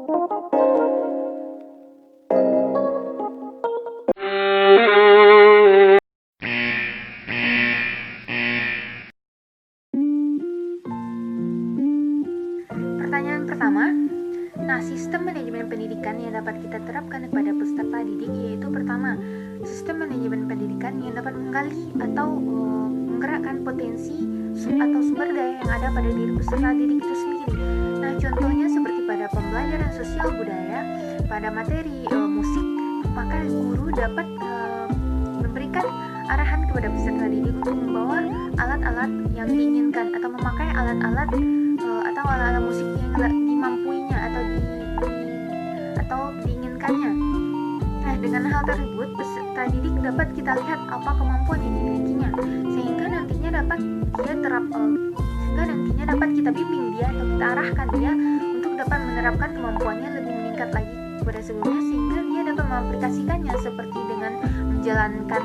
Pertanyaan pertama, sistem manajemen pendidikan yang dapat kita terapkan kepada peserta didik yaitu pertama, sistem manajemen pendidikan yang dapat menggali atau menggerakkan potensi atau sumber daya yang ada pada diri peserta didik itu sendiri. Nah, contohnya seperti pada pembelajaran sosial budaya, pada materi musik, maka guru dapat memberikan arahan kepada peserta didik untuk membawa alat-alat yang diinginkan atau memakai alat-alat atau alat-alat musik yang dimampuinya atau diinginkannya. Nah, dengan hal tersebut peserta didik dapat kita lihat apa kemampuan yang dimilikinya sehingga nantinya dapat kita bimbing dia atau kita arahkan dia untuk dapat menerapkan kemampuannya lebih meningkat lagi kepada sebelumnya sehingga dia dapat mengaplikasikannya seperti dengan menjalankan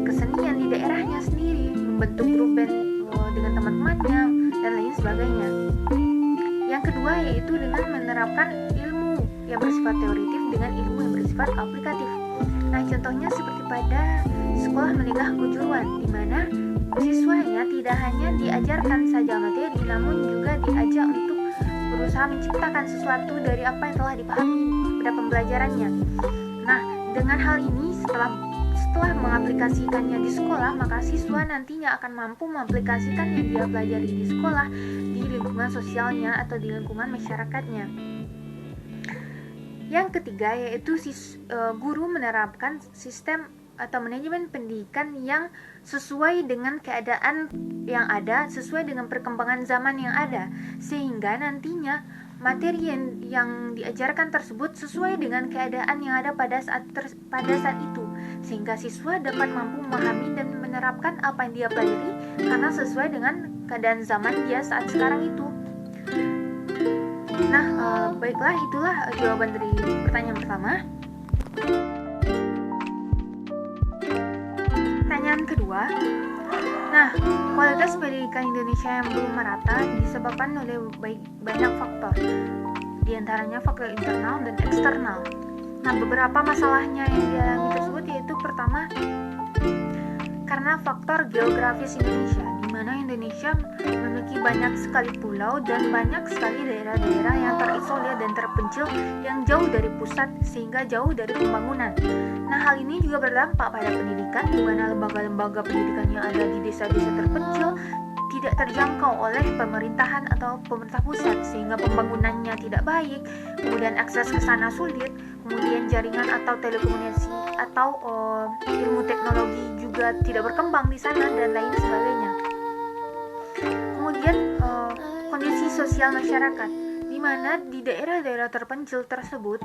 kesenian di daerahnya sendiri, membentuk grup band dengan teman-temannya dan lain sebagainya. Yang kedua yaitu dengan menerapkan ilmu yang bersifat teoritif dengan ilmu yang bersifat aplikatif. Nah, contohnya seperti pada sekolah menengah kejuruan, di mana siswanya tidak hanya diajarkan saja materi, namun juga diajak untuk berusaha menciptakan sesuatu dari apa yang telah dipahami pada pembelajarannya. Nah, dengan hal ini setelah mengaplikasikannya di sekolah, maka siswa nantinya akan mampu mengaplikasikan yang dia pelajari di sekolah di lingkungan sosialnya atau di lingkungan masyarakatnya. Yang ketiga yaitu guru menerapkan sistem atau manajemen pendidikan yang sesuai dengan keadaan yang ada, sesuai dengan perkembangan zaman yang ada, sehingga nantinya materi yang diajarkan tersebut sesuai dengan keadaan yang ada pada saat itu, sehingga siswa dapat mampu memahami dan menerapkan apa yang dia pelajari karena sesuai dengan keadaan zaman dia saat sekarang itu. Nah, baiklah, itulah jawaban dari pertanyaan pertama. Pertanyaan kedua, kualitas pendidikan Indonesia yang belum merata disebabkan oleh banyak faktor, diantaranya faktor internal dan eksternal. Nah, beberapa masalahnya yang dialami tersebut yaitu pertama, karena faktor geografis Indonesia, di mana Indonesia memiliki banyak sekali pulau dan banyak sekali daerah-daerah yang terisolir dan terpencil yang jauh dari pusat sehingga jauh dari pembangunan. Nah, hal ini juga berdampak pada pendidikan, di mana lembaga-lembaga pendidikan yang ada di desa-desa terpencil tidak terjangkau oleh pemerintahan atau pemerintah pusat sehingga pembangunannya tidak baik, kemudian akses ke sana sulit, kemudian jaringan atau telekomunikasi atau ilmu teknologi juga tidak berkembang di sana dan lain sebagainya. Kemudian kondisi sosial masyarakat, di mana di daerah-daerah terpencil tersebut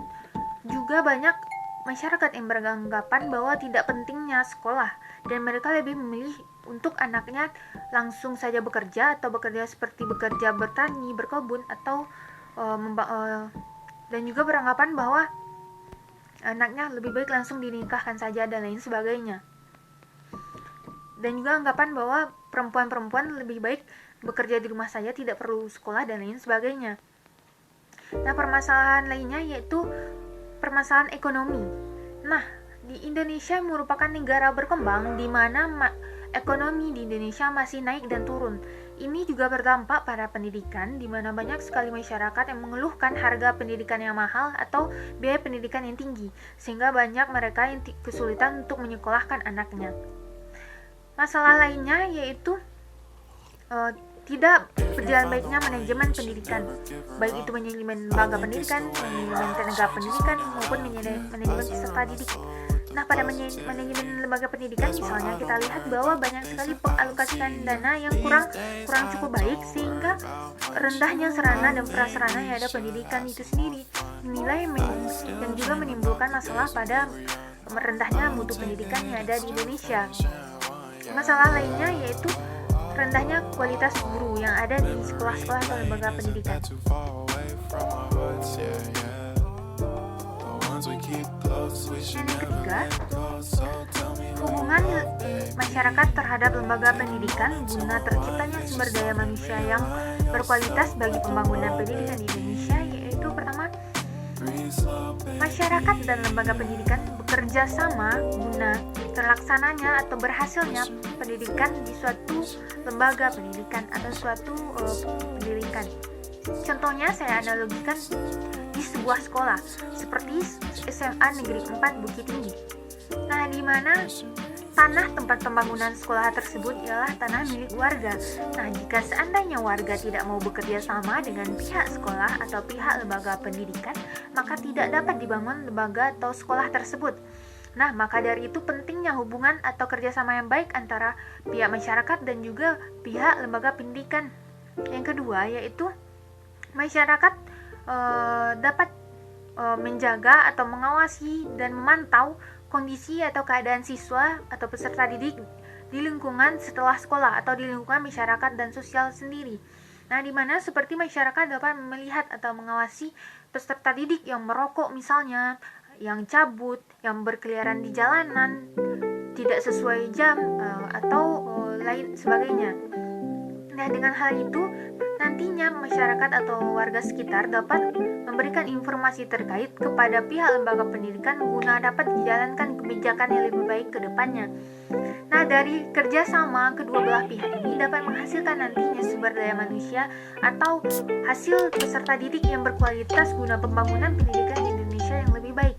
juga banyak masyarakat yang beranggapan bahwa tidak pentingnya sekolah dan mereka lebih memilih untuk anaknya langsung saja bekerja atau bekerja seperti bekerja bertani, berkebun atau dan juga beranggapan bahwa anaknya lebih baik langsung dinikahkan saja dan lain sebagainya. Dan juga anggapan bahwa perempuan-perempuan lebih baik bekerja di rumah saja, tidak perlu sekolah dan lain sebagainya. Nah, permasalahan lainnya yaitu permasalahan ekonomi. Nah, di Indonesia merupakan negara berkembang di mana ekonomi di Indonesia masih naik dan turun. Ini juga berdampak pada pendidikan, di mana banyak sekali masyarakat yang mengeluhkan harga pendidikan yang mahal atau biaya pendidikan yang tinggi, sehingga banyak mereka yang kesulitan untuk menyekolahkan anaknya. Masalah lainnya yaitu tidak berjalan baiknya manajemen pendidikan, baik itu manajemen lembaga pendidikan, manajemen tenaga pendidikan, maupun manajemen peserta didik. Nah, pada manajemen lembaga pendidikan misalnya kita lihat bahwa banyak sekali pengalokasian dana yang kurang cukup baik sehingga rendahnya sarana dan prasarana yang ada pendidikan itu sendiri dinilai dan juga menimbulkan masalah pada rendahnya mutu pendidikan yang ada di Indonesia. Masalah lainnya yaitu rendahnya kualitas guru yang ada di sekolah-sekolah atau lembaga pendidikan. Dan yang ketiga, hubungan masyarakat terhadap lembaga pendidikan guna terciptanya sumber daya manusia yang berkualitas bagi pembangunan pendidikan di Indonesia, yaitu pertama masyarakat dan lembaga pendidikan bekerja sama guna terlaksananya atau berhasilnya pendidikan di suatu lembaga pendidikan atau suatu pendidikan. Contohnya saya analogikan di sebuah sekolah seperti SMA Negeri 4 Bukit Tinggi. Nah, di mana tanah tempat pembangunan sekolah tersebut ialah tanah milik warga. Nah, jika seandainya warga tidak mau bekerja sama dengan pihak sekolah atau pihak lembaga pendidikan, maka tidak dapat dibangun lembaga atau sekolah tersebut. Nah, maka dari itu pentingnya hubungan atau kerjasama yang baik antara pihak masyarakat dan juga pihak lembaga pendidikan. Yang kedua yaitu masyarakat dapat menjaga atau mengawasi dan memantau kondisi atau keadaan siswa atau peserta didik di lingkungan setelah sekolah atau di lingkungan masyarakat dan sosial sendiri. Nah, di mana seperti masyarakat dapat melihat atau mengawasi peserta didik yang merokok misalnya, yang cabut, yang berkeliaran di jalanan, tidak sesuai jam, atau lain sebagainya. Nah, dengan hal itu, nantinya masyarakat atau warga sekitar dapat memberikan informasi terkait kepada pihak lembaga pendidikan guna dapat dijalankan kebijakan yang lebih baik ke depannya. Nah, dari kerjasama kedua belah pihak ini dapat menghasilkan nantinya sumber daya manusia atau hasil peserta didik yang berkualitas guna pembangunan pendidikan di Indonesia yang lebih baik.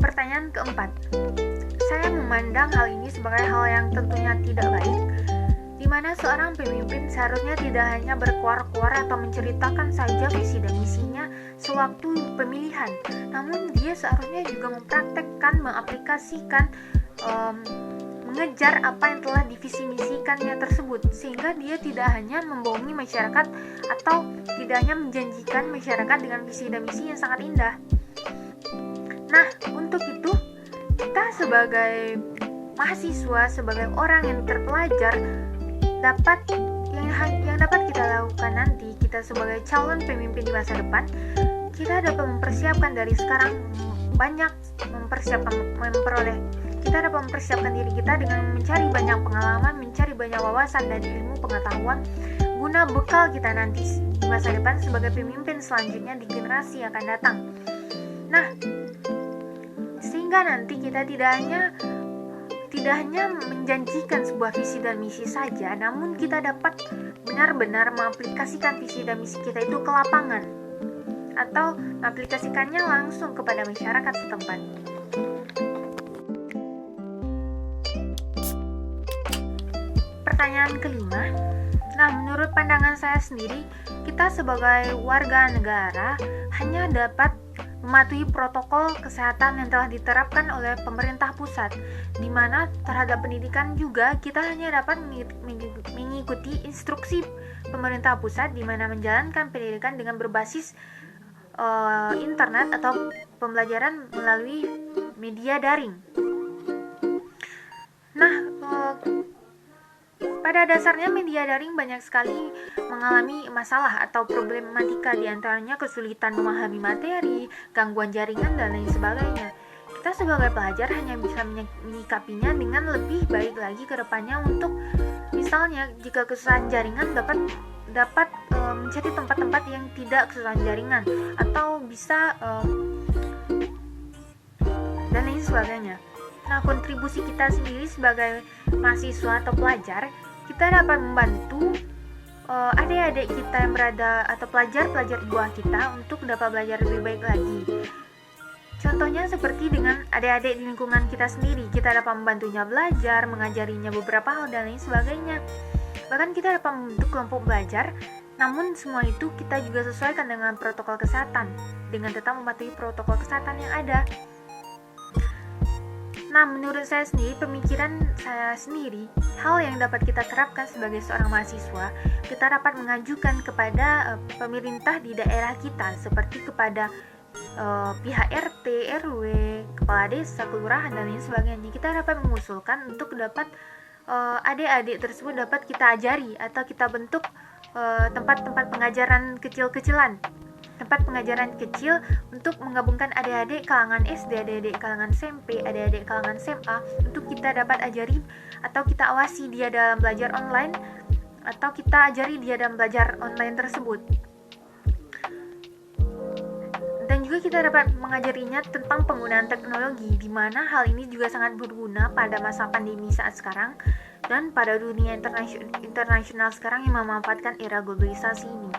Pertanyaan keempat. Saya memandang hal ini sebagai hal yang tentunya tidak baik, di mana seorang pemimpin seharusnya tidak hanya berkuar-kuar atau menceritakan saja visi dan misinya sewaktu pemilihan, namun dia seharusnya juga mempraktekkan, mengaplikasikan, mengejar apa yang telah divisi misikannya tersebut, sehingga dia tidak hanya membohongi masyarakat atau tidak hanya menjanjikan masyarakat dengan visi dan misi yang sangat indah. Nah, untuk itu kita sebagai mahasiswa, sebagai orang yang terpelajar, yang dapat kita lakukan nanti, kita sebagai calon pemimpin di masa depan, kita dapat mempersiapkan dari sekarang kita dapat mempersiapkan diri kita dengan mencari banyak pengalaman, mencari banyak wawasan dan ilmu pengetahuan guna bekal kita nanti di masa depan sebagai pemimpin selanjutnya di generasi yang akan datang. Nah, sehingga nanti kita tidak hanya menjanjikan sebuah visi dan misi saja, namun kita dapat benar-benar mengaplikasikan visi dan misi kita itu ke lapangan atau mengaplikasikannya langsung kepada masyarakat setempat. Pertanyaan kelima. Nah, menurut pandangan saya sendiri, kita sebagai warga negara hanya dapat mematuhi protokol kesehatan yang telah diterapkan oleh pemerintah pusat, di mana terhadap pendidikan juga kita hanya dapat mengikuti instruksi pemerintah pusat, di mana menjalankan pendidikan dengan berbasis internet atau pembelajaran melalui media daring. Nah, pada dasarnya media daring banyak sekali mengalami masalah atau problematika, diantaranya kesulitan memahami materi, gangguan jaringan, dan lain sebagainya. Kita sebagai pelajar hanya bisa menyikapinya dengan lebih baik lagi ke depannya untuk misalnya jika kesusahan jaringan dapat mencari tempat-tempat yang tidak kesusahan jaringan atau bisa dan lain sebagainya. Nah, kontribusi kita sendiri sebagai mahasiswa atau pelajar, kita dapat membantu adik-adik kita yang berada atau pelajar-pelajar di bawah kita untuk dapat belajar lebih baik lagi. Contohnya seperti dengan adik-adik di lingkungan kita sendiri, kita dapat membantunya belajar, mengajarinya beberapa hal dan lain sebagainya. Bahkan kita dapat membentuk kelompok belajar, namun semua itu kita juga sesuaikan dengan protokol kesehatan, dengan tetap mematuhi protokol kesehatan yang ada. Nah, menurut saya sendiri, pemikiran saya sendiri, hal yang dapat kita terapkan sebagai seorang mahasiswa, kita dapat mengajukan kepada pemerintah di daerah kita, seperti kepada pihak RT, RW, kepala desa, kelurahan, dan lain sebagainya. Kita dapat mengusulkan untuk dapat adik-adik tersebut dapat kita ajari atau kita bentuk tempat-tempat pengajaran kecil-kecilan, tempat pengajaran kecil untuk menggabungkan adik-adik kalangan SD, adik-adik kalangan SMP, adik-adik kalangan SMA untuk kita dapat ajari atau kita awasi dia dalam belajar online atau kita ajari dia dalam belajar online tersebut. Juga kita dapat mengajarinya tentang penggunaan teknologi, di mana hal ini juga sangat berguna pada masa pandemi saat sekarang dan pada dunia internasional sekarang yang memanfaatkan era globalisasi ini.